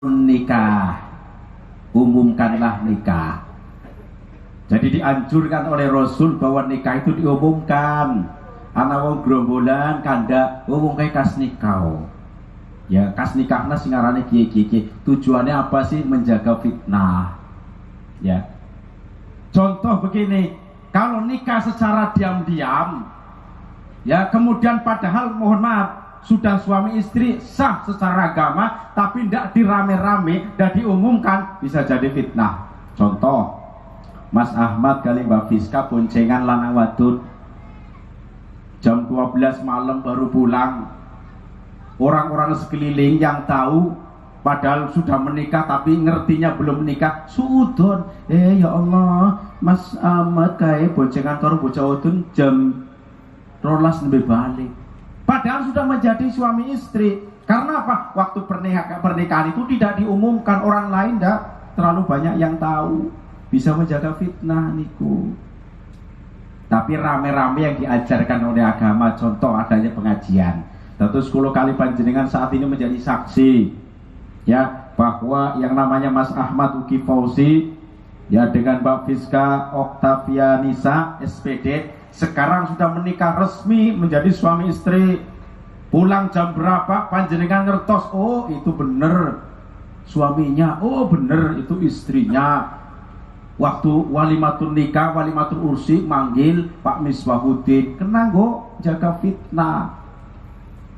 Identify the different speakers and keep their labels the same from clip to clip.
Speaker 1: nikah, umumkanlah nikah. Jadi dianjurkan oleh Rasul bahwa nikah itu diumumkan. Ana wong grombolan kandak wong kae kas nikah. Ya kas nikahna sing arane kiye-kiye. Tujuannya apa sih? Menjaga fitnah. Ya. Contoh begini, kalau nikah secara diam-diam, ya kemudian padahal mohon maaf sudah suami istri sah secara agama, tapi tidak dirame-rame dan diumumkan, bisa jadi fitnah. Contoh, Mas Ahmad kali Mbak Fiska boncengan lanang wadud, jam 12 malam baru pulang. Orang-orang sekeliling yang tahu padahal sudah menikah tapi ngertinya belum menikah, suudon, ya Allah, Mas Ahmad kayak boncengan karo bocah wadon jam 12 lebih balik. Padahal sudah menjadi suami istri. Karena apa? Waktu pernikahan itu tidak diumumkan, orang lain tidak terlalu banyak yang tahu. Bisa menjaga fitnah niku. Tapi rame-rame yang diajarkan oleh agama, contoh adanya pengajian. Terus 10 kali panjenengan saat ini menjadi saksi, ya, bahwa yang namanya Mas Ahmad Uki Fauzi, ya, dengan Mbak Fiska Oktavianisa SPD, sekarang sudah menikah resmi menjadi suami istri. Pulang jam berapa panjenengan ngertos, oh itu bener suaminya, oh bener itu istrinya. Waktu walimatul nikah, walimatul ursi manggil Pak Misbahuddin, kena go jaga fitnah.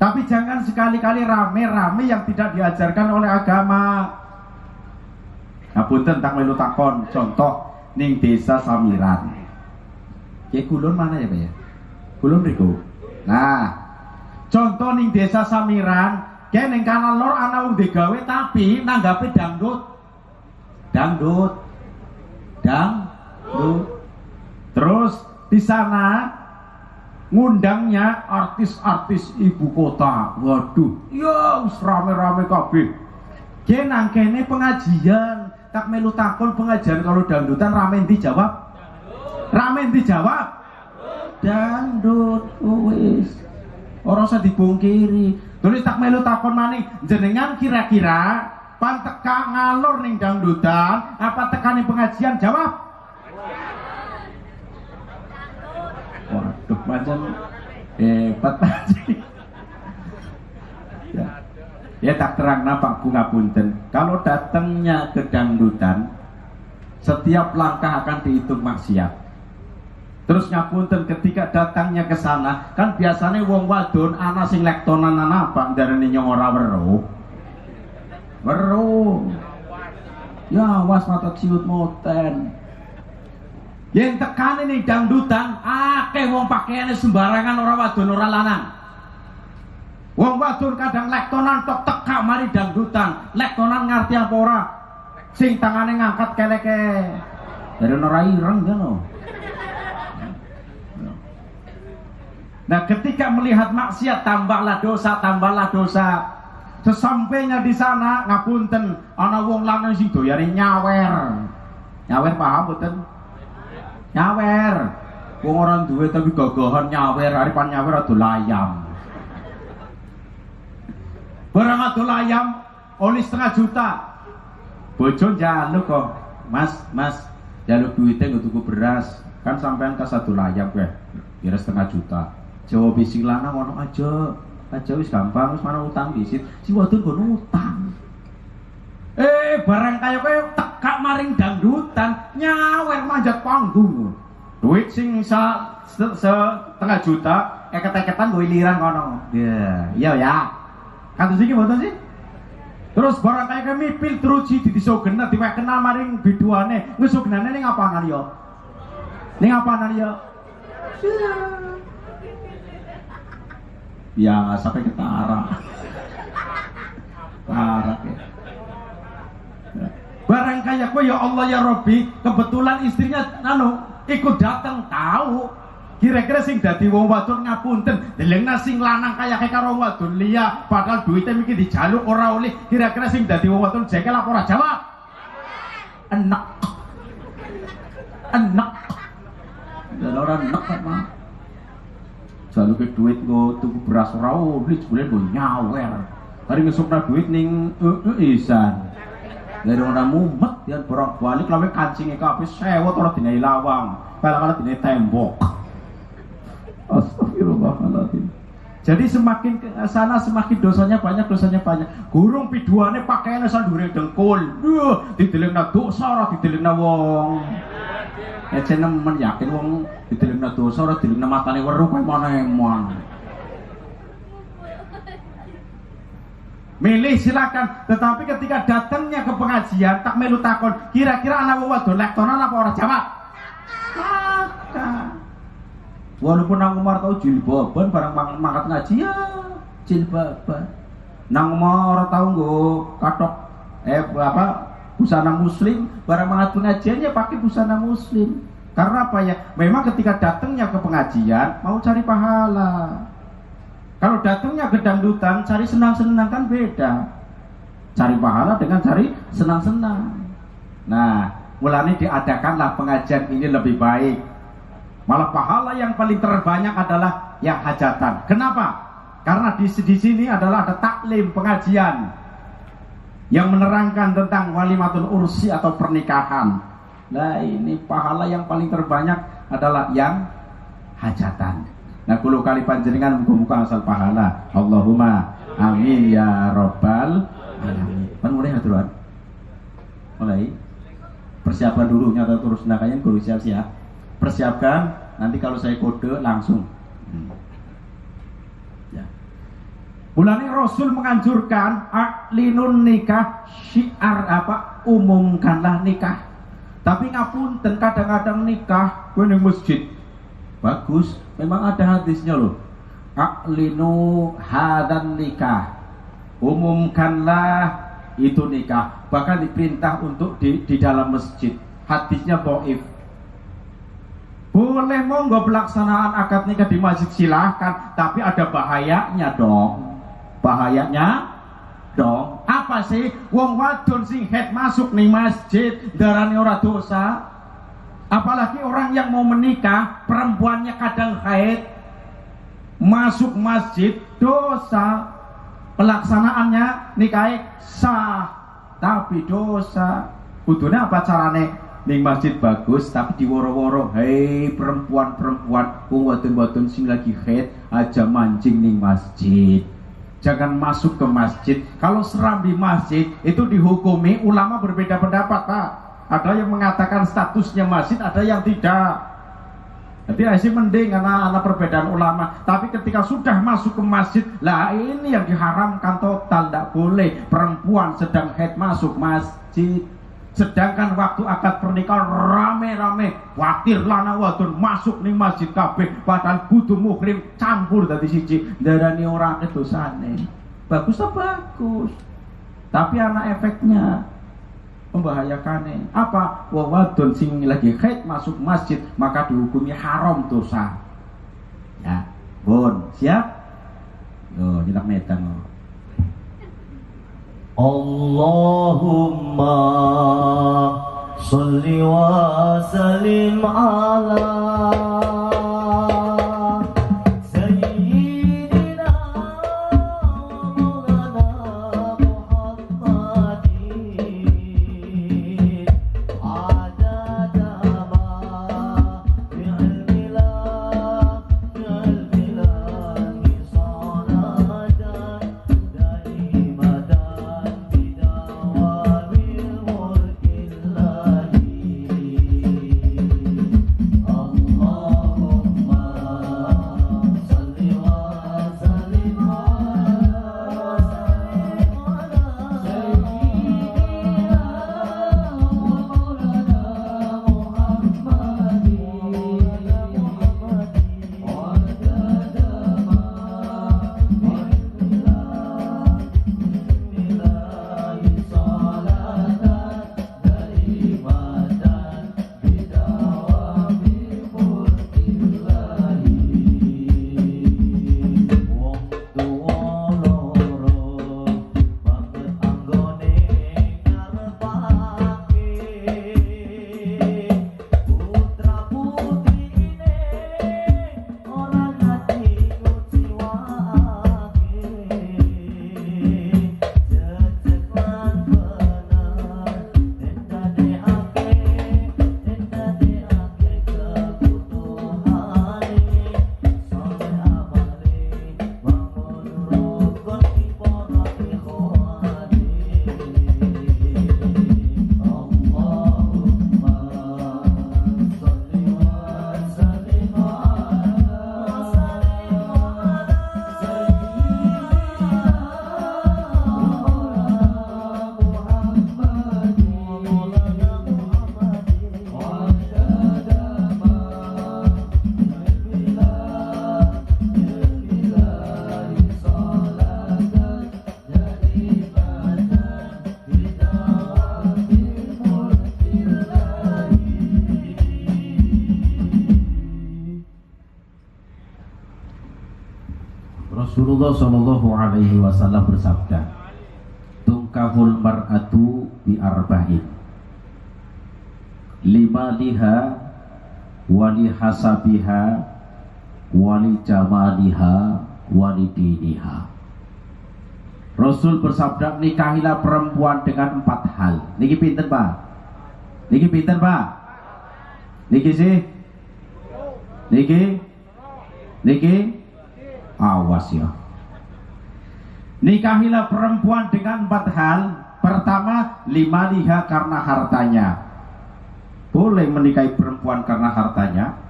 Speaker 1: Tapi jangan sekali-kali rame-rame yang tidak diajarkan oleh agama. Nah punten tak melu takon, contoh ning desa Samiran. Ya kulon mana ya Pak ya? Kulon riku. Nah, contoh ning desa Samiran, kayak ning kanan lor ana wong digawe tapi nanggape dangdut. Terus di sana ngundangnya artis-artis ibu kota. Waduh, ya wis rame-rame kabeh. Kayak nang kene pengajian, tak melu takon pengajian kalau dangdutan rame dijawab. Ramen dijawab dangdut, wis ora usah dibungkiri. Terus tak melu takon maning, jenengan kira-kira pan teka ngalor ning dangdutan apa tekane pengajian? Jawab. Waduh, macam hebat aja. Ya tak terang Pak Bunga punten. Kalau datangnya ke dangdutan, setiap langkah akan dihitung maksiat. Terus ngapunten ketika datangnya ke sana, kan biasanya wong wadon ana sing lektonan ana apa ndarane nyong ora weruh. Weruh. Ya was mata ciut moten. Yen tekane ning dangdutan, akeh wong pakaiane sembarangan ora wadon ora lanang. Wong wadon kadang lektonan tok teka mari dangdutan. Lektonan ngerti apa ora? Sing tangane ngangkat keleke. Dari ora ireng ngono. Nah ketika melihat maksiat tambahlah dosa. Sesampainya di sana ngapunten ana wong lanang sing doyane nyawer. Nyawer paham mboten? Nyawer. Wong ora duwe tapi gogohan nyawer, haripan nyawer adol ayam. Barang adol ayam oli 1,5 juta. Bojo njaluk kok, Mas, njaluk duitnya nggo tuku beras. Kan sampean kas adol ayam kowe. Kira 1,5 juta. Jawab sing lanang ono aja wis gampang, wis mana utang disit. Si wadon gono utang. Barang kaya kowe tekak maring dangdutan, nyawer manjat panggung. Duit sing 1,5 juta, eket-eketan gue liran kono. Iya ya. Kan iki mboten sih? Terus barang kaya kowe mipil teruji didisogener diwek kenal maring biduane. Ngesogenane ning apanan ya? Ning apanan ya? Ya sampai ketara. Parah ya. Barang kaya kowe ya Allah ya Robbi, kebetulan istrinya ikut datang tahu. Kira-kira sing dadi wong wadon ngapunten, delengna sing lanang kaya karo wadon liya, bakal duitnya mikir dijaluk ora oleh. Kira-kira sing dadi wong wadon jekel apa ora? Jawab. Enak. Dan orang enak mah. Jaluk ke duit go tuku beras ora oleh, jebule go nyawer. Hari ngesukna duit ning isan. Dari orang mumet yang borong balik lawe kancingnya kabeh sewot ora dine lawang, kala-kala dine tembok. Astagfirullahaladzim. Jadi semakin ke sana semakin dosanya banyak. Gurung piduane pakaiane sandure dengkul. Didelengna dosa ora didelengna wong. Nemen yakin wong didelengna dosa ora didelengna matane weruh kowe mana-mana. Milih silakan, tetapi ketika datangnya ke pengajian tak melu takon, kira-kira anak wadon lektoran apa orang jawab? Maka walaupun nang Umar tahu jilbaban barang mangkat ngaji ya jilbaban. Nang Umar tahu nggo katok busana muslim barang mangkat pengajian ya pakai busana muslim. Karena apa ya? Memang ketika datangnya ke pengajian mau cari pahala. Kalau datangnya ke dangdutan cari senang-senang kan beda. Cari pahala dengan cari senang-senang. Nah, mulanya diadakanlah pengajian ini lebih baik. Malah pahala yang paling terbanyak adalah yang hajatan. Kenapa? Karena di sini adalah ada taklim pengajian yang menerangkan tentang walimatul ursi atau pernikahan. Nah, ini pahala yang paling terbanyak adalah yang hajatan. Nah, kulo kali panjenengan muga-muga asal pahala. Allahumma amin ya rabbal alamin. Kan mulai haturan. Mulai. Persiapan dulu nyata terus nakanya guru siap-siap. Persiapkan, nanti kalau saya kode langsung. Ya. Mulane Rasul menganjurkan aklinun nikah, syiar umumkanlah nikah. Tapi ngapunten kadang-kadang nikah kowe ning masjid. Bagus, memang ada hadisnya loh. Aklinu hadan nikah, umumkanlah itu nikah. Bahkan diperintah untuk di dalam masjid. Hadisnya dhaif. Boleh monggo pelaksanaan akad nikah di masjid silahkan, tapi ada bahayanya dong. Bahayanya dong. Apa sih? Wong wadon sing head masuk nih masjid darane ora dosa. Apalagi orang yang mau menikah, perempuannya kadang haid, masuk masjid, dosa. Pelaksanaannya nikah sah, tapi dosa. Kudune apa carane? Ning masjid bagus, tapi di woro-woro, hei perempuan-perempuan, wadon-wadon sing lagi haid, aja mancing ning masjid. Jangan masuk ke masjid. Kalau seram di masjid, itu dihukumi, ulama berbeda pendapat, Pak. Ada yang mengatakan statusnya masjid, ada yang tidak. Jadi masih mending karena perbedaan ulama. Tapi ketika sudah masuk ke masjid, lah ini yang diharamkan total, tidak boleh perempuan sedang haid masuk masjid. Sedangkan waktu akad pernikahan rame-rame, khawatir lanang wadon masuk ning masjid kabeh, padahal kudu muhrim campur dadi siji. Darani ora kedosane. Bagus ta bagus. Tapi ana efeknya. Membahayakan apa? Wong wadon sing lagi haid masuk masjid maka dihukumi haram dosa. Ya, bon, siap? Yo, nyetak medan lo.
Speaker 2: Allahumma sholli wa sallim ala Allah
Speaker 1: Rasulullah Shallallahu Alaihi Wasallam bersabda, tungkahul mar'atu bi arba'in, lima liha, wali hasabiha, wali jamaliha, wali diniha. Rasul bersabda, nikahilah perempuan dengan 4 hal. Niki pinten Pak? Niki pinten Pak? Niki sih? Niki? Awas ya. Nikahilah perempuan dengan 4 hal. Pertama, lima liha, karena hartanya. Boleh menikahi perempuan karena hartanya,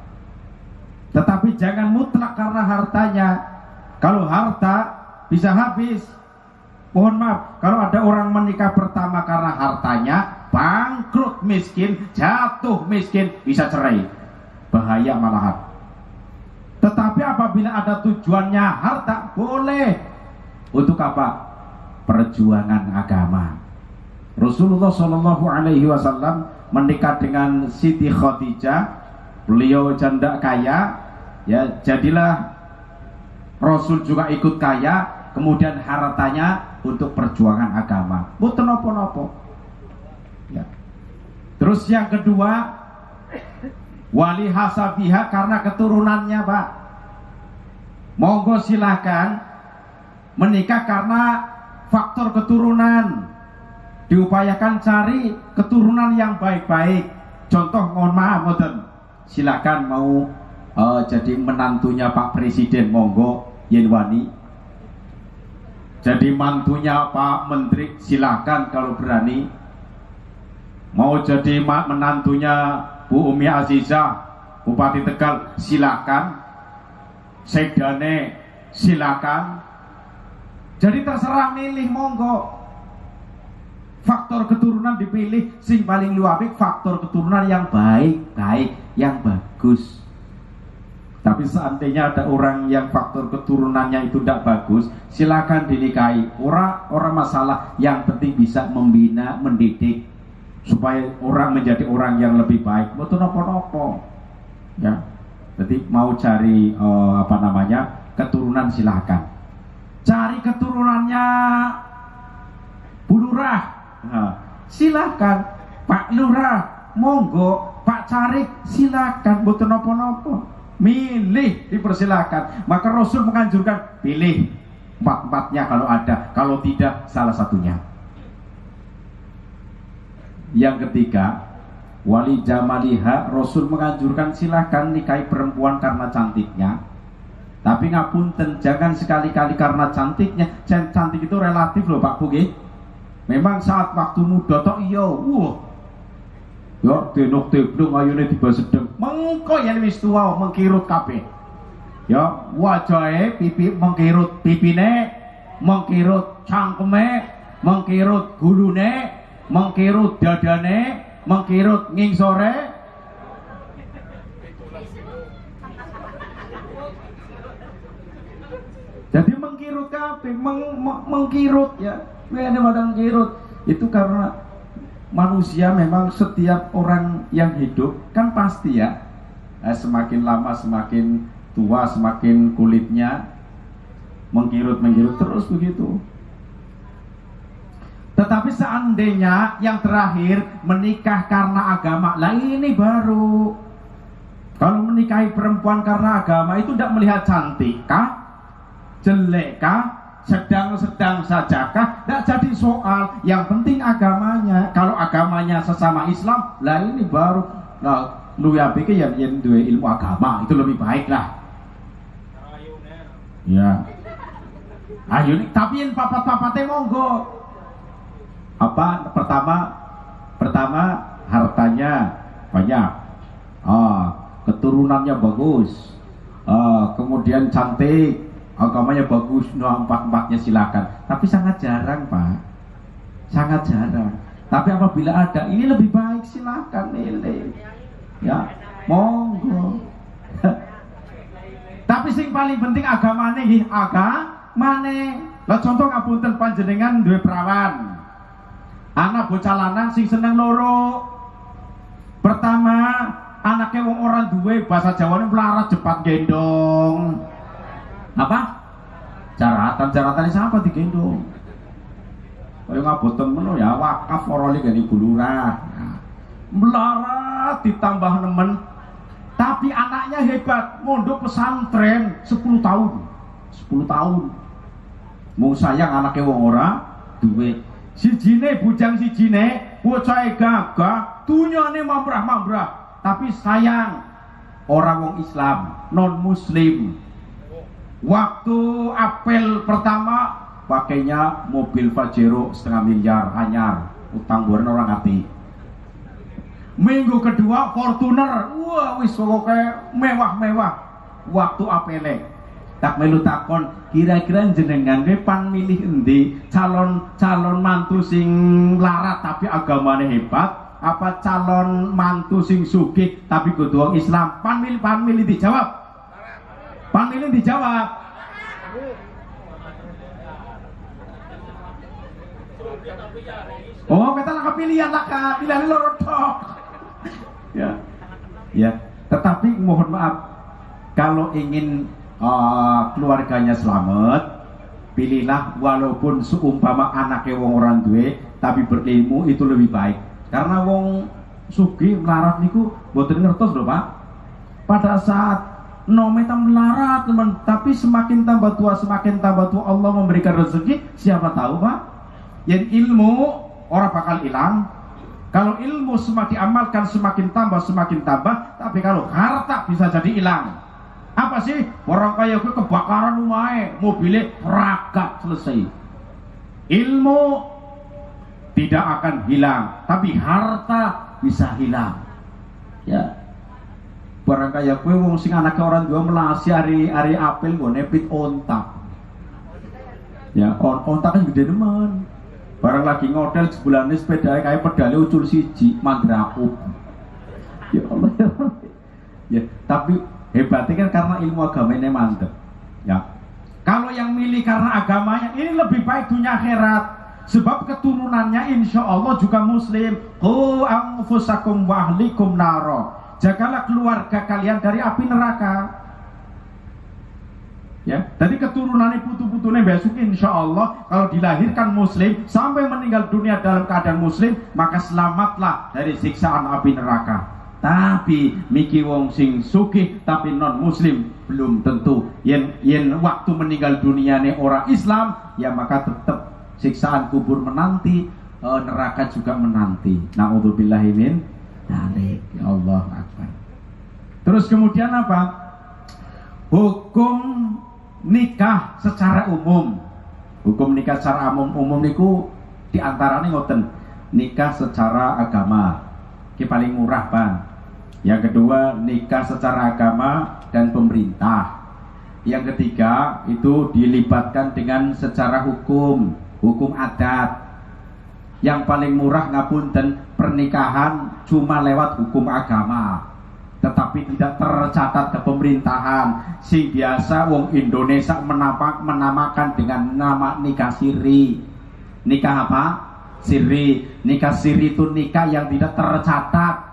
Speaker 1: tetapi jangan mutlak karena hartanya. Kalau harta bisa habis. Mohon maaf, kalau ada orang menikah pertama karena hartanya, bangkrut miskin, jatuh miskin, bisa cerai. Bahaya malahan. Tetapi apabila ada tujuannya harta, boleh. Untuk apa? Perjuangan agama. Rasulullah Shallallahu Alaihi Wasallam menikah dengan Siti Khadijah. Beliau janda kaya, ya, jadilah Rasul juga ikut kaya. Kemudian hartanya untuk perjuangan agama. Mboten napa-napa. Ya. Terus yang kedua, wali hasabiha, karena keturunannya, Pak. Monggo silakan menikah karena faktor keturunan. Diupayakan cari keturunan yang baik-baik. Contoh, mohon maaf, mboten. Silakan mau jadi menantunya Pak Presiden, monggo yen wani. Jadi mantunya Pak Menteri, silakan kalau berani. Mau jadi menantunya Bu Umi Azizah, Bupati Tegal, silakan. Sekdane, silakan. Jadi terserah milih, monggo. Faktor keturunan dipilih, sing paling luwih faktor keturunan yang baik, yang bagus. Tapi seandainya ada orang yang faktor keturunannya itu tidak bagus, silakan dinikahi. Orang masalah, yang penting bisa membina, mendidik supaya orang menjadi orang yang lebih baik. Betul nopo-nopo. Ya. Jadi mau cari keturunan, silakan. Cari keturunannya Bu Lurah, silakan. Pak Lurah, monggo. Pak Carik, silakan. Betul nopo-nopo. Milih, dipersilakan. Maka Rasul menganjurkan pilih 4-4-nya kalau ada, kalau tidak salah satunya. Yang ketiga, wali jamaliha, Rasul menganjurkan silakan nikahi perempuan karena cantiknya. Tapi ngapunten, jangan sekali-kali karena cantiknya. Cantik itu relatif loh Pak Bu. Memang saat waktu muda tok iya, ya denok teblung ayune tiba sedeng. Mengko yen wis tuwa mengkirut kabeh. Ya wajahe pipi mengkirut, pipine mengkirut, cangkeme mengkirut, gulune mengkirut, dadane mengkirut, ngingsore jadi mengkirut kabeh, mengkirut ya. Wene madang kirut. Itu karena manusia memang setiap orang yang hidup kan pasti ya, semakin lama semakin tua, semakin kulitnya mengkirut terus begitu. Tetapi seandainya yang terakhir menikah karena agama, lah ini baru. Kalau menikahi perempuan karena agama itu tidak melihat cantik kah, jelek kah, sedang-sedang sajakah, tidak jadi soal. Yang penting agamanya. Kalau agamanya sesama Islam, lah ini baru. Nah, lu ya pikir yang dua ilmu agama itu lebih baik lah. Ya. Ayo, tapi yang papat-papatnya monggo. Apa? Pertama hartanya banyak. Keturunannya bagus. Kemudian cantik. Agamanya bagus, no 4-4-nya silakan. Tapi sangat jarang Pak, sangat jarang. Tapi apabila ada, ini lebih baik, silakan milih. Ya, monggo. Tapi sing paling penting agamane nggih, agamane. Lah contoh ngapunten panjenengan duwe perawan. Anak bocah lanang sing seneng loro. Pertama, anaknya wong orang duwe, bahasa Jawane melarat jepat gendong. Apa? jaratan siapa digendong. Kaya ngabot temen ya wakaf orole gani bulurah. Nah, melarat ditambah nemen. Tapi anaknya hebat, mondok pesantren 10 tahun. 10 tahun. Mung sayang anaknya wong ora duwe. Sijine bujang sijine, bocahe gagah, dunyane mambrah-mambrah. Tapi sayang orang wong Islam, non muslim. Waktu apel pertama pakainya mobil Pajero 1,5 miliar anyar, utang bulan orang ngerti. Minggu kedua Fortuner, wah wis pokoke mewah-mewah. Waktu apele tak melu takon, kira-kira jenengan pan milih endi, calon mantu sing larat tapi agamane hebat, apa calon mantu sing sugih tapi kudu wong Islam? Pan milih dijawab. Pan milih dijawab. Oh, kita lah pilihan lah kak, pilihan loro tok. Ya. Tetapi mohon maaf, kalau ingin keluarganya selamat, pilihlah walaupun seumpama anaknya wong orang duwe, tapi berilmu itu lebih baik. Karena wong sugih melarat niku mboten ngertos lho Pak. Pada saat nometa melarat teman, tapi semakin tambah tua Allah memberikan rezeki, siapa tahu Pak. Yang ilmu orang bakal hilang. Kalau ilmu semakin diamalkan semakin tambah, tapi kalau harta bisa jadi hilang. Apa sih? Orang kaya gue kebakaran rumahnya, mobilnya raga selesai. Ilmu tidak akan hilang, tapi harta bisa hilang. Ya. Barang kaya gue wong sing anaknya orang dua melasi hari apel gue nepit ontak. Ya, ontak kan gede teman. Barang lagi ngodel sebulannya sepeda kayak pedalnya ucul siji mandrakup. Ya Allah ya. Ya, tapi hebatnya kan karena ilmu agamanya mantep. Ya. Kalau yang milih karena agamanya ini lebih baik dunia akhirat. Sebab keturunannya insya Allah juga muslim. Qu anfusakum wa ahlikum naro. Jagalah keluarga kalian dari api neraka. Ya, dari keturunannya putu-putunya besok insya Allah kalau dilahirkan muslim sampai meninggal dunia dalam keadaan muslim, maka selamatlah dari siksaan api neraka. Tapi miki wong sing sugih tapi non muslim belum tentu. Yen waktu meninggal dunia nih orang Islam, ya maka tetap siksaan kubur menanti, neraka juga menanti. Na'udzubillahi min dzalik. Ya Allah akbar. Terus kemudian apa? Hukum nikah secara umum. Hukum nikah secara umum niku diantaranya ngoten. Nikah secara agama, ki paling murah Bang. Yang kedua nikah secara agama dan pemerintah. Yang ketiga itu dilibatkan dengan secara hukum adat. Yang paling murah ngapunten pernikahan cuma lewat hukum agama, tetapi tidak tercatat ke pemerintahan. Sing biasa wong Indonesia menamakan dengan nama nikah siri. Nikah apa? Siri. Nikah siri itu nikah yang tidak tercatat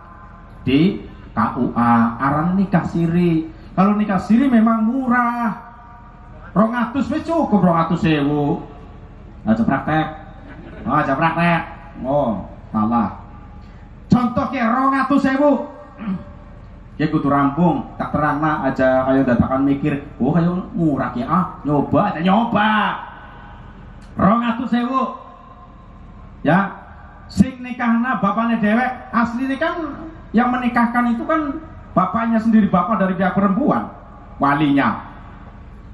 Speaker 1: di KUA. Aran nikah siri. Kalau nikah siri memang murah. 200 wis cukup 200.000. Aja praktek. Aja praktek. Oh, salah. Contohnya 200.000. Ya kudu rampung, tak terangna aja ayo dadakan mikir, oh kayo murah ya nyoba 200.000. Ya, sing nikahna bapaknya dewek, aslinya kan yang menikahkan itu kan bapaknya sendiri, bapak dari pihak perempuan, walinya.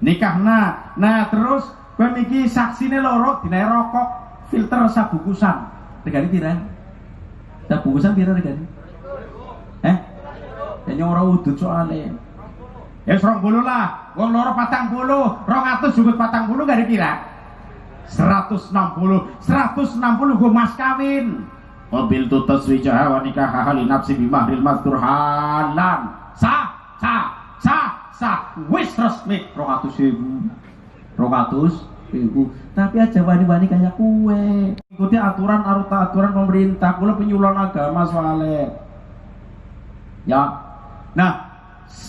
Speaker 1: Nikahna, nah terus pemiki saksine loro dinae rokok, filter sabukusan. Regane pira? Sabukusan pira regane? Ya orang udut soalnya. Ya 20 lah. Wong loro 40, 200 jukut 40 gak dikira. 160 gue mas kawin. Mobil tutus wijah wa nikah hali nafsi bimahril mastur halan. Sah. Wis resmi 200.000. Tapi aja wani-wani kayak kue. Ikuti aturan pemerintah. Kula penyuluhan agama soalnya. Ya. Nah,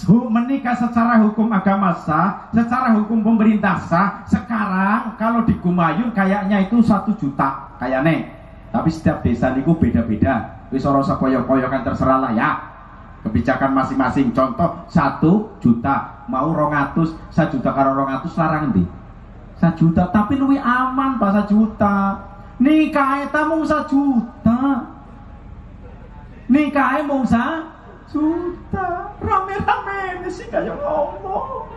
Speaker 1: menikah secara hukum agama sah, secara hukum pemerintah sah. Sekarang kalau di Gumayun kayaknya itu 1 juta kayaknya. Tapi setiap desa niku beda-beda. Wis ora usah koyok-koyokan, terserah lah ya. Kebijakan masing-masing. Contoh 1 juta, mau 200, 1 juta karo 200 larang endi? 1 juta, tapi luwih aman Pak 1 juta. Nikah eta mung 1 juta. Nikah mung 1 juta, rame-rame sih kayak ngomong.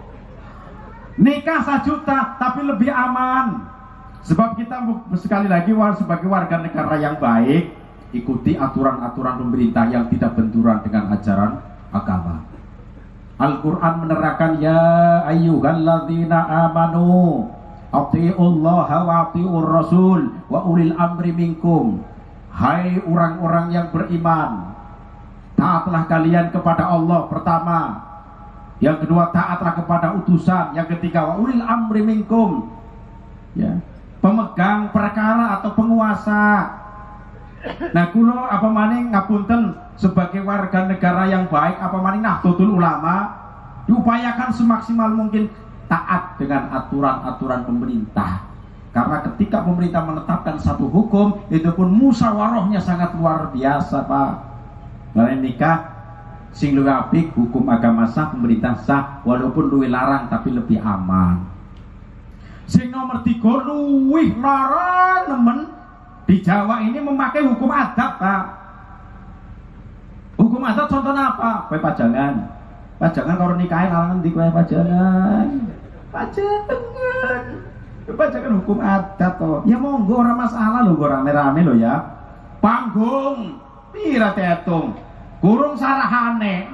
Speaker 1: Nikah 1 juta tapi lebih aman. Sebab kita sekali lagi sebagai warga negara yang baik, ikuti aturan-aturan pemerintah yang tidak benturan dengan ajaran agama. Al-Quran menerangkan, ya ayyuhalladzina amanu atiullaha wa atiur rasul wa ulil amri minkum. Hai orang-orang yang beriman, taatlah kalian kepada Allah pertama, yang kedua taatlah kepada utusan, yang ketiga wa ulil amri minkum, ya, pemegang perkara atau penguasa. Nah kulo apa maning ngapunten sebagai warga negara yang baik, apa maning Nahdlatul Ulama, diupayakan semaksimal mungkin taat dengan aturan-aturan pemerintah. Karena ketika pemerintah menetapkan satu hukum, itu pun musyawarahnya sangat luar biasa Pak. Karena nikah sing luwih apik hukum agama sah, pemerintah sah, walaupun luwih larang tapi lebih aman. Sing nomor 3 luwih larang nemen di Jawa ini memakai hukum adat Pak. Hukum adat contohnya apa? Kowe pajangan. Pajangan karo nikahe larang endi kowe pajangan? Pajangan. Pajangan hukum adat to. Ya monggo ora masalah lho, rame-rame lho ya. Panggung pira tetung, kurung sarahane,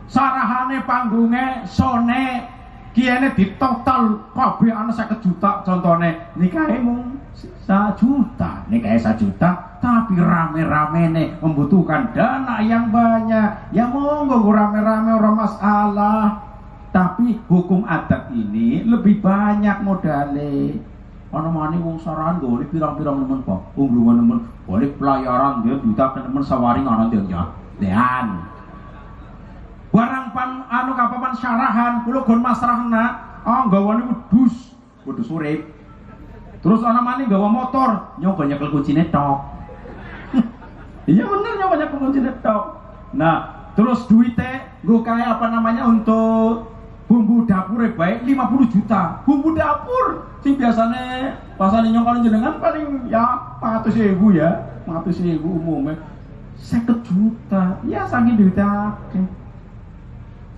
Speaker 1: sarahane panggunge sone, kiene ditotal kabeh ana 50 juta contone, nikahe mung 1 juta, nikahe 1 juta, tapi rame-ramene membutuhkan dana yang banyak. Ya monggo rame-rame ora masalah, tapi hukum adat ini lebih banyak modale. Ana mani wong sarahan gone pirang-pirang nemen kok. Unglungan nemen, boleh pelayaran dia duta nemen sawaring ana dia. Dean. Barang pan anu kapapan syarahan, kula gon masrahna, gawane wedhus urip. Terus ana mani gawa motor, nyoba nyekel kuncine tok. Iya bener nyoba nyekel kuncine tok. Nah, terus duite nggo kae apa namanya untuk bumbu dapur baik 50 juta. Bumbu dapur sing biasane pasane nyongkon jenengan paling ya 400.000 ya. 400.000 umumnya 50 juta. Ya saking duit akeh.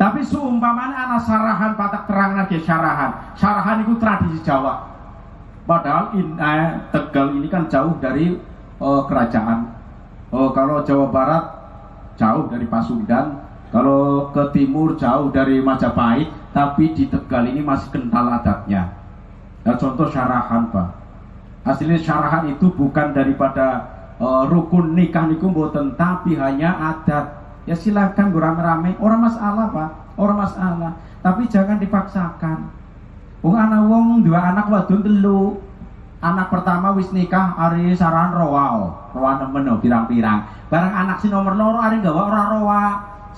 Speaker 1: Tapi seumpamane ana sarahan patak terang lagi syarahan. Syarahan itu tradisi Jawa. Padahal Tegal ini kan jauh dari kerajaan. Kalau Jawa Barat jauh dari Pasundan, kalau ke timur jauh dari Majapahit, tapi di Tegal ini masih kental adatnya. Nah, contoh syarahan Pak. Aslinya syarahan itu bukan daripada rukun nikah niku mboten, tapi hanya adat. Ya silakan rame-rame, orang masalah Pak, orang masalah. Tapi jangan dipaksakan. Wong ana wong dua anak wadon 3. Anak pertama wis nikah ari sarahan roa nemen pirang-pirang. Barang anak si nomor 2 ari gawa ora roa.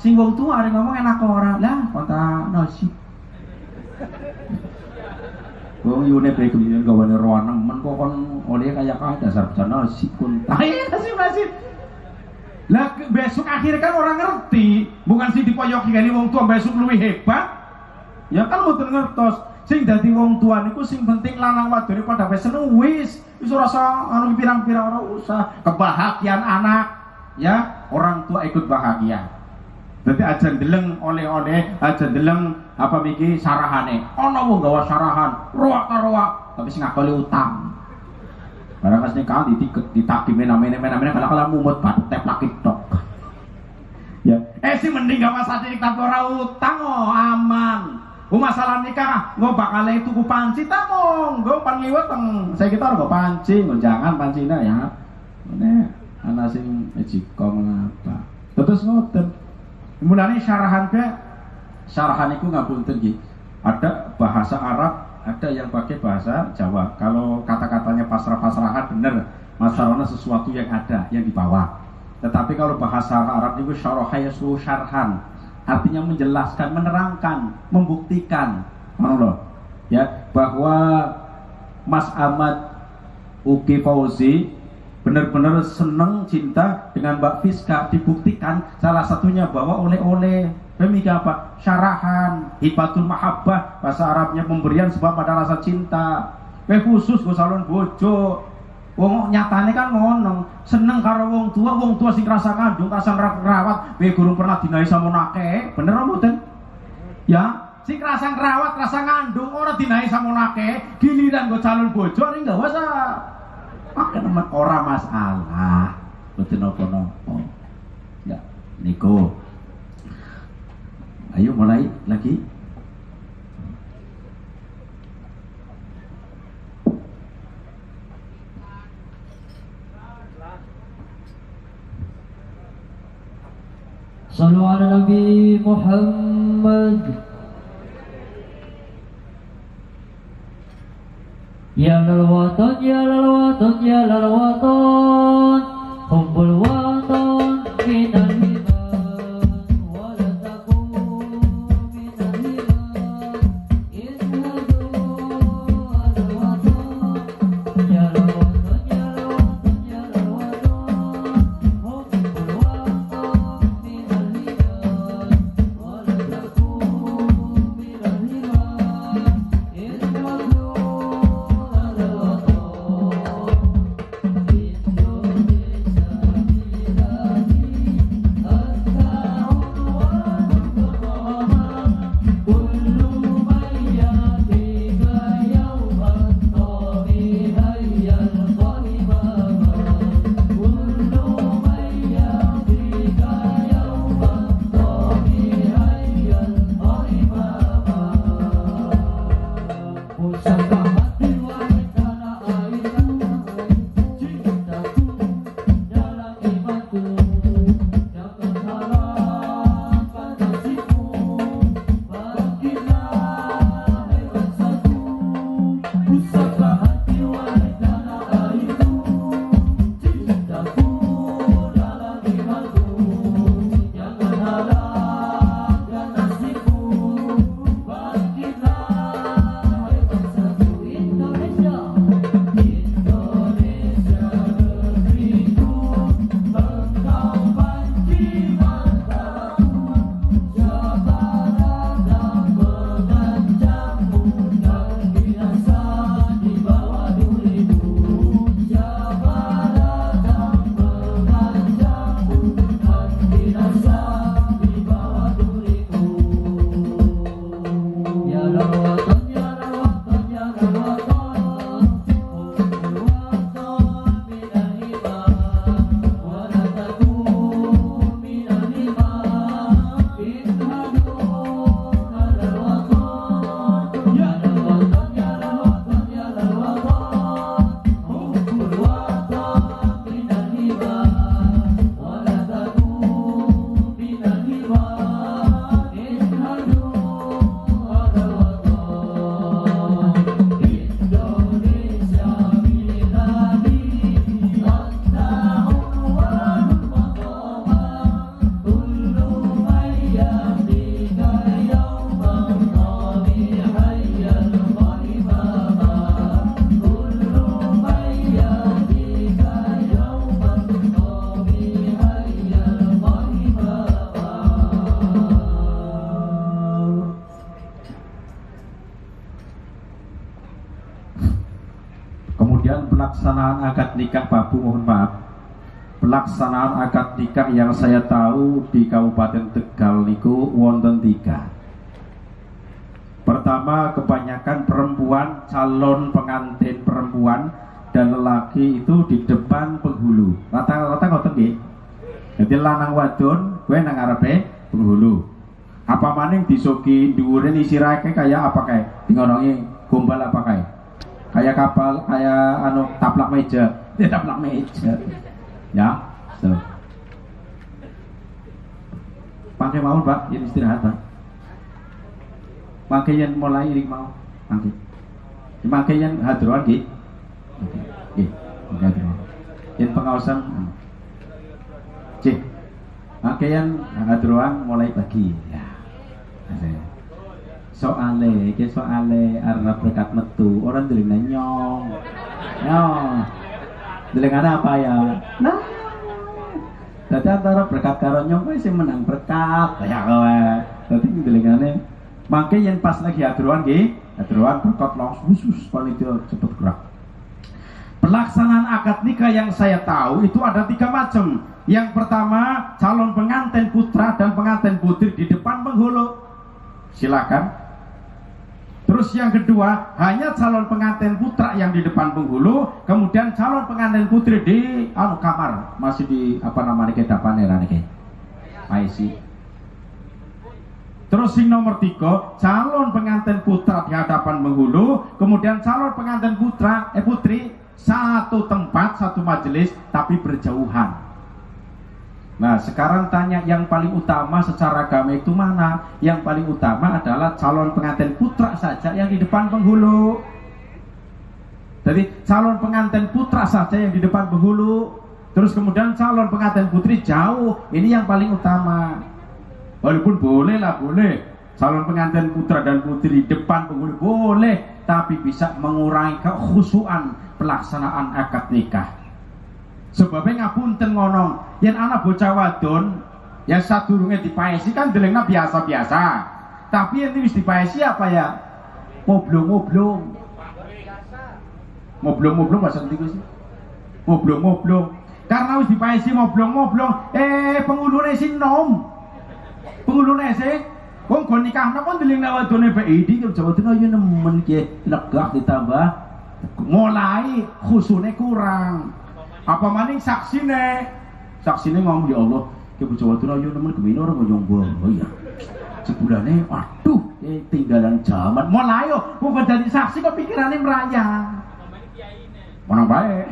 Speaker 1: Sing wong tua ari ngomong enak ora. Lah kontra nasib. Wong yune bae kemudian gawane roa nemen kok kon oleh kaya dasar nasib kun. Ayo nasib. Lah besok akhirnya kan orang ngerti, bukan sih dipoyoki gani wong tua besok luwih hebat. Ya kan mboten ngertos. Sing dadi wong tua niku sing penting lanang wadone padha wis seneng wis rasa anu pirang-pirang ora usah. Kebahagiaan anak ya, orang tua ikut bahagia. Dadi aja ndeleng oleh-oleh, aja ndeleng apa miki sarahane. Ana wong gawa sarahan, roak ta roak, tapi sing ngakoni utang. Barang kasih kali ditagi mena-mena kalau mumut batu teplak tok. Ya, sih mending gawa sate tapi ora utang aman. Masalah nikah nggo bakal tuku panci ta monggo pan liwet teng saya kita ora panci, jangan pancina ya. Ngene ana sing ejiko mengapa. Terus ngoten. Mulane syarahan iku ngapunten nggih. Ada bahasa Arab, ada yang pakai bahasa Jawa. Kalau kata-katanya pasrah-pasrahan bener, masalahnya sesuatu yang ada yang dibawa. Tetapi kalau bahasa Arab itu syaraha yaslu syarhan, artinya menjelaskan, menerangkan, membuktikan, ya, bahwa Mas Ahmad Uki Fauzi benar-benar senang cinta dengan Mbak Fiska, dibuktikan salah satunya bahwa oleh-oleh demikian apa? Syarahan, hibatul mahabbah, bahasa Arabnya pemberian sebab ada rasa cinta. Khusus go salon bojo. Wong nyatane kan ngono, seneng karo wong tua sing rasa kandung, rasa ngrawat, kowe gurung pernah dinahi samonake, bener apa mboten? Ya, sing rasa ngrawat, rasa ngandung ora dinahi samonake, giliran go calon bojo ning gak usah. Akan ora masalah, mboten napa-napa. Ya, niku. Ayo mulai lagi.
Speaker 2: Sallu ala Nabi Muhammad. Ya lal watan, ya lal watan, ya lal watan, hubbul watan minal iman, wa la takun minal iman, idhadu ala watan, ya lal watan, ya lal watan, ya lal watan, hubbul watan minal iman, wa la takun minal iman, idhadu
Speaker 1: pelaksanaan akad nikah Babu, mohon maaf, pelaksanaan akad nikah yang saya tahu di Kabupaten Tegal niku wonten 3. Pertama, kebanyakan perempuan, calon pengantin perempuan dan lelaki itu di depan penghulu. Rata-rata ngoten nggih. Jadi lanang wadon kowe nang ngarepe penghulu. Apa maning disoki dhuwure isirake kayak apa kae? Dingonongi gombal apa kae? Kayak kapal, kayak anu taplak meja. Taplak meja. Ya, so. Pakai mau Pak, ini istirahat Pak. Pakai yang mulai ini mau, pakai. Pakai yang hadroan gitu. Oke, hadroan. Yang pengawasan. Cih, pakaian ngadruan mulai pagi. Ya. Soale arep berkat metu, orang delengan nyong. Nyong. Delengan apa ya? Nah. Dadi antara berkat karo nyong kowe sing menang berkat. Ya kowe. Dadi delengane mangke yen pas lagi adruan nggih, adruan berkat langsung khusus panitia cepet gerak. Pelaksanaan akad nikah yang saya tahu itu ada 3 macam. Yang pertama, calon pengantin putra dan pengantin putri di depan penghulu. Silakan. Terus yang kedua, hanya calon pengantin putra yang di depan penghulu, kemudian calon pengantin putri di kamar, masih di apa namanya ke depan era niki. IC. Terus yang nomor 3, calon pengantin putra di hadapan penghulu, kemudian calon pengantin putri satu tempat, satu majelis tapi berjauhan. Nah, sekarang tanya yang paling utama secara agama itu mana? Yang paling utama adalah calon pengantin putra saja yang di depan penghulu. Jadi calon pengantin putra saja yang di depan penghulu. Terus kemudian calon pengantin putri jauh. Ini yang paling utama. Walaupun boleh calon pengantin putra dan putri di depan penghulu boleh, tapi bisa mengurangi kekhusyuan pelaksanaan akad nikah. Sebabnya ngapunten ngono, yen anak bocah wadon ya sadurunge dipaesi kan delengna biasa-biasa. Tapi yen wis dipaesi apa ya? Moblong-moblong. Moblong-moblong bahasa niki sih. Moblong-moblong. Karena wis dipaesi moblong-moblong, penghulune sing nom. Penghulune sing wong go nikahna kon delengna wadone bae iki Jawa Tengah yo nemen ki legah ditambah mulai khusune kurang. Apa maning saksine ngomong ya Allah ke Jawa Tengah yo nemen gemene ora nyombong. Oh iya. Sebulane waduh tinggalan zaman. Mulai yo kok dadi saksi kok pikirane merayang. Mana baik.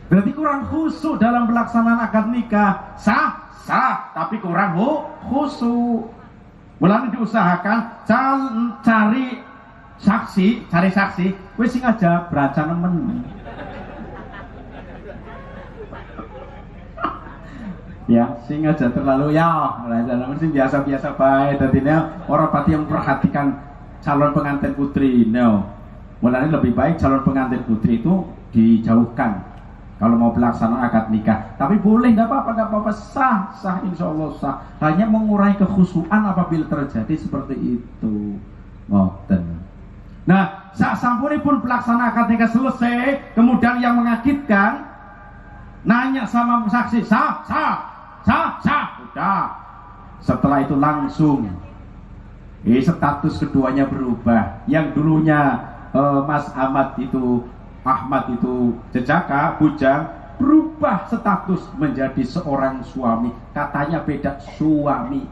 Speaker 1: Berarti kurang khusyuk dalam pelaksanaan akad nikah. Sah, tapi kurang khusyuk. Mulane diusahakan cari saksi, wis sing aja beraca nemen. Ya, sing aja terlalu ya, beraca nemen sing biasa-biasa bae. Dadine ora pati yang memperhatikan calon pengantin putri. No. Mulane lebih baik calon pengantin putri itu dijauhkan kalau mau pelaksanaan akad nikah. Tapi boleh, nggak apa-apa, sah insya Allah sah. Hanya mengurangi kekhusyuan apabila terjadi seperti itu. Ngoten. Nah, saat sampunipun pelaksanaan akad nikah selesai, kemudian yang mengakidkan nanya sama saksi, sah, udah. Setelah itu langsung status keduanya berubah. Yang dulunya Mas Ahmad itu jejaka, bujang, berubah status menjadi seorang suami. Katanya beda suami.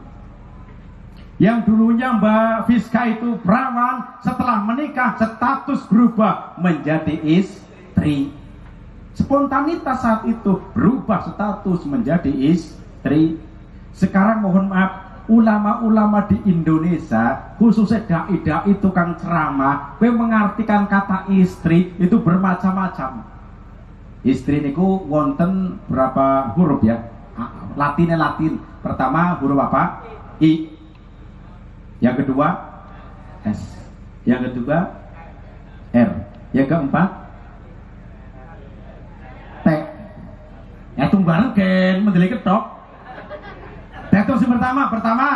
Speaker 1: Yang dulunya Mbak Fiska itu perawan, setelah menikah status berubah menjadi istri. Spontanitas saat itu berubah status menjadi istri. Sekarang mohon maaf, ulama-ulama di Indonesia, khususnya dai-dai tukang ceramah, mengartikan kata istri itu bermacam-macam. Istri niku wonten berapa huruf ya? Latinnya Latin. Pertama huruf apa? I. Yang kedua S. Yang kedua R. Yang keempat T. Ya tunggal kan mendelik ketok. Terus yang pertama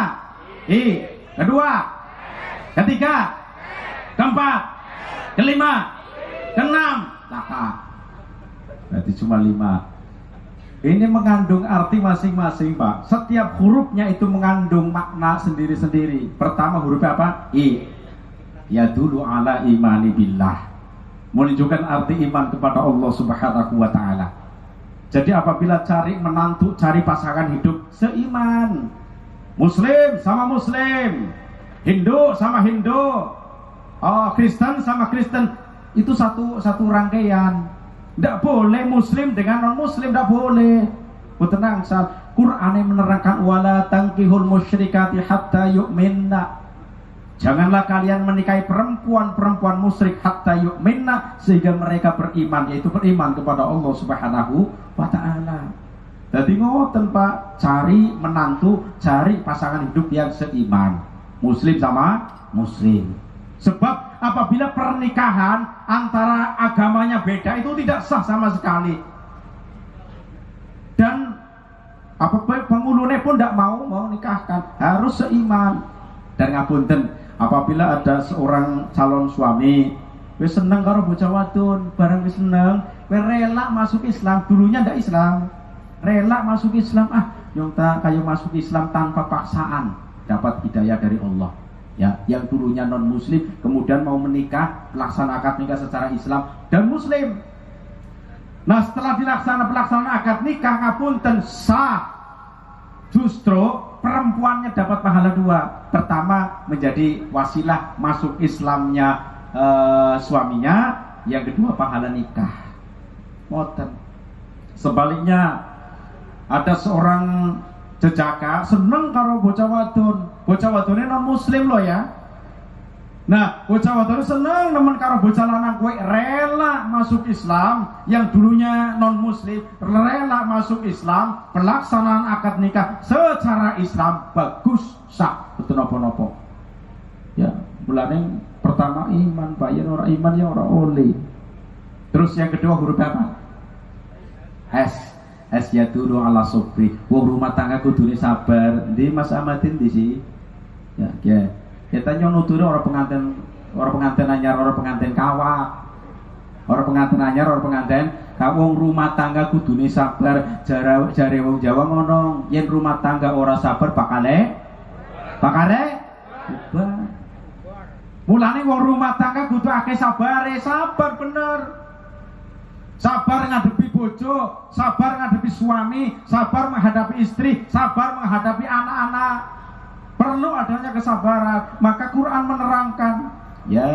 Speaker 1: I. Kedua, ketiga, keempat, kelima, keenam, berarti cuma 5. Ini mengandung arti masing-masing, Pak. Setiap hurufnya itu mengandung makna sendiri-sendiri. Pertama hurufnya apa? I. Ya dulu ala imani billah. Menunjukkan arti iman kepada Allah Subhanahu wa ta'ala. Jadi apabila cari menantu, cari pasangan hidup seiman. Muslim sama Muslim, Hindu sama Hindu, Kristen sama Kristen, itu satu rangkaian. Tidak boleh Muslim dengan non Muslim, tidak boleh. Tenang, saat Quran menerangkan wala tankihul musyrikati hatta yu'minna. Janganlah kalian menikahi perempuan-perempuan musyrik hatta yu'minna, sehingga mereka beriman, yaitu beriman kepada Allah Subhanahu wa taala. Jadi ngoten Pak, cari menantu, cari pasangan hidup yang seiman, muslim sama muslim. Sebab apabila pernikahan antara agamanya beda itu tidak sah sama sekali. Dan penghulunya pun tidak mau nikahkan, harus seiman. Dan ngapunten, apabila ada seorang calon suami wis seneng karo bocah wadon, bareng wis seneng, wis rela masuk Islam, dulunya ndak Islam, rela masuk Islam, yang kayak masuk Islam tanpa paksaan, dapat hidayah dari Allah. Ya, yang dulunya non muslim kemudian mau menikah, pelaksanaan akad nikah secara Islam dan muslim. Nah, setelah pelaksanaan akad nikah ngapunten sah, justru perempuannya dapat pahala dua. Pertama, menjadi wasilah masuk Islamnya suaminya. Yang kedua, pahala nikah. Ngoten. Sebaliknya, ada seorang jejaka seneng karo bocah wadon. Bocah wadonnya non muslim loh ya. Nah, bocah wadon seneng nemen karo bocah lanang, kowe rela masuk Islam, yang dulunya non muslim rela masuk Islam, pelaksanaan akad nikah secara Islam bagus, sah, betul nopo-nopo. Ya, mulane pertama iman, bayar orang iman ya orang oleh. Terus yang kedua huruf apa? S ya dulu ala sobri. Wong rumah tangga kudune sabar. Di Mas Ahmadin di sini. Ya. Kita nyonuturi orang pengantin anyar, orang pengantin kawak, orang pengantin anyar, orang pengantin wong rumah tangga kudune sabar. Jare wong Jawa ngono, yen rumah tangga ora sabar bakale ubah. Mulane wong rumah tangga kudu akeh sabare, sabar bener. Sabar ngadepi bojo, sabar ngadepi suami, sabar menghadapi istri, sabar menghadapi anak-anak. Perlu adanya kesabaran. Maka Quran menerangkan, ya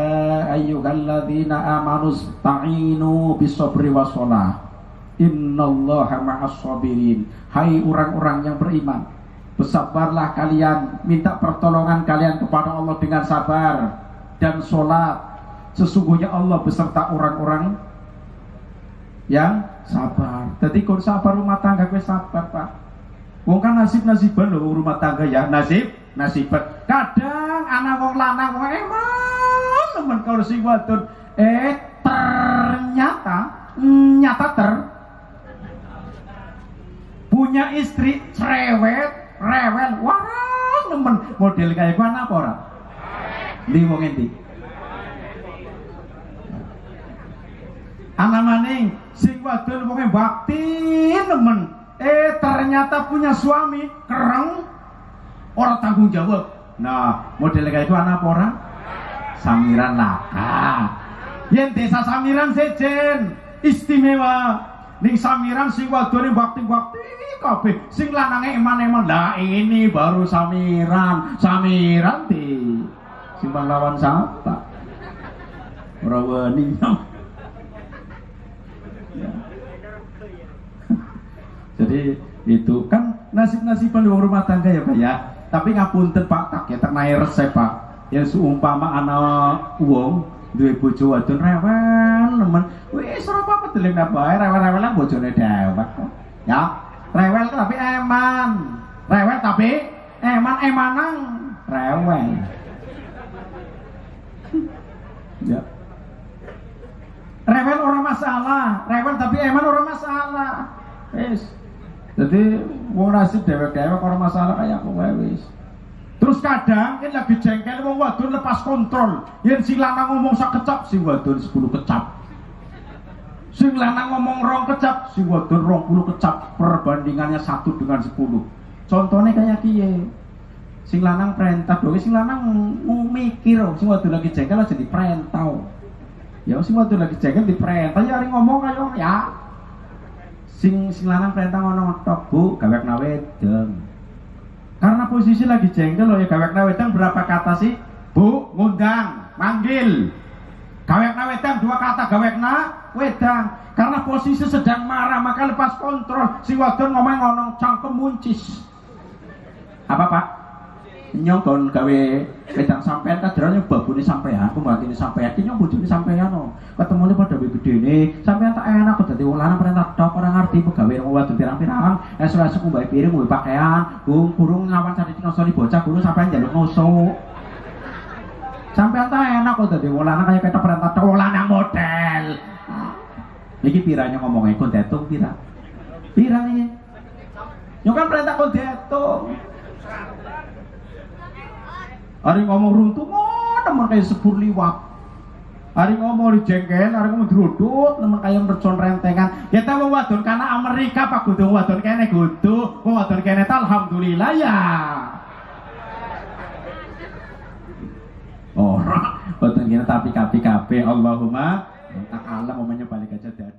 Speaker 1: ayyuhalladzina amanu sta'inu bisabri wassalah, innallaha ma'as sabirin. Hai orang-orang yang beriman, bersabarlah kalian, minta pertolongan kalian kepada Allah dengan sabar dan sholat. Sesungguhnya Allah beserta orang-orang yang sabar. Jadi kalau sabar rumah tangga gue sabar Pak. Wong kan nasib-nasiban loh rumah tangga ya, nasiban. Kadang anak wong lanang wong emang temen kalau sing wadon ternyata punya istri cerewet, rewel, warang temen model kayak gua apa ora? Ndi wong endi? Anak maning sing wadon wonge bakti temen. Ternyata punya suami kereng, orang tanggung jawab. Nah, model kayak itu anak orang samiran laka. Yen desa samiran sejen istimewa. Ning samiran sing wadone bakti-bakti kabeh, sing lanange eman-eman. Lah ini baru samiran di Simpang Lawan Sapa. Ora wani. Jadi itu kan nasib-nasiban di rumah tangga ya Pak ya. Tapi ngapunten Pak, tak ya tak naik resep Pak. Yang seumpama anak wong duwe bojo wadon rewel nemen. Wis ora apa-apa deleng bae rewel-rewelan bojone dewek. Ya, rewel tapi eman. Rewel tapi eman-emanang rewel. Ya. Rewel orang masalah, rewel tapi eman orang masalah. Wis. Jadi wong nasib dewek-dewek orang masalah kayak apa wis. Terus kadang kan lagi jengkel wong wadon lepas kontrol. Yen sing lanang ngomong sak kecap, sing wadon 10 kecap. Sing lanang ngomong 2 kecap, sing wadon 20 kecap. Perbandingannya 1 dengan 10. Contohnya kayak piye? Sing lanang perintah, dong sing lanang mikir, sing wadon lagi jengkel aja diperintah. Ya sing wadon lagi jengkel diperintah, ya ngomong kayak ya. Sing lanang perintah ngono tok, Bu, gawekna wedang. Karena posisi lagi jengkel loh ya, gawekna wedang berapa kata sih? Bu, ngundang, manggil. Gawekna wedang 2 kata, gawekna wedang. Karena posisi sedang marah, maka lepas kontrol. Si wadon ngomong ngono cangkem muncis. Apa Pak? nyong kon gawe wedang sampean kadran nyong babune sampean, pembantine sampean, nyong bojone sampean no. Ketemune padha gedene, sampean tak enak kok dadi wong lanang perintah tok ora ngerti pegawe wong wadon pirang-pirang, esuk-esuk nggawe piring, nggawe pakaian, burung ngawan sadi ngosoni bocah guru sampean njaluk nusuk. Sampean tak enak kok dadi wong lanang kaya ketok perintah tok wong lanang model. Iki piranya ngomongnya kon detung pira? Pira iki? Nyong kan perintah kon detung. Hari ngomong runtuh nemen kayak sepur liwat. Hari ngomong dijengkel, hari ngomong dirudut, nemen kayak mercon rentengan. Ya ta wong wadon kana Amerika pak kudu wadon kene kudu, wong wadon kene ta alhamdulillah ya. Ora, wadon kene tapi kabeh Allahumma tak alam momennya balik aja dari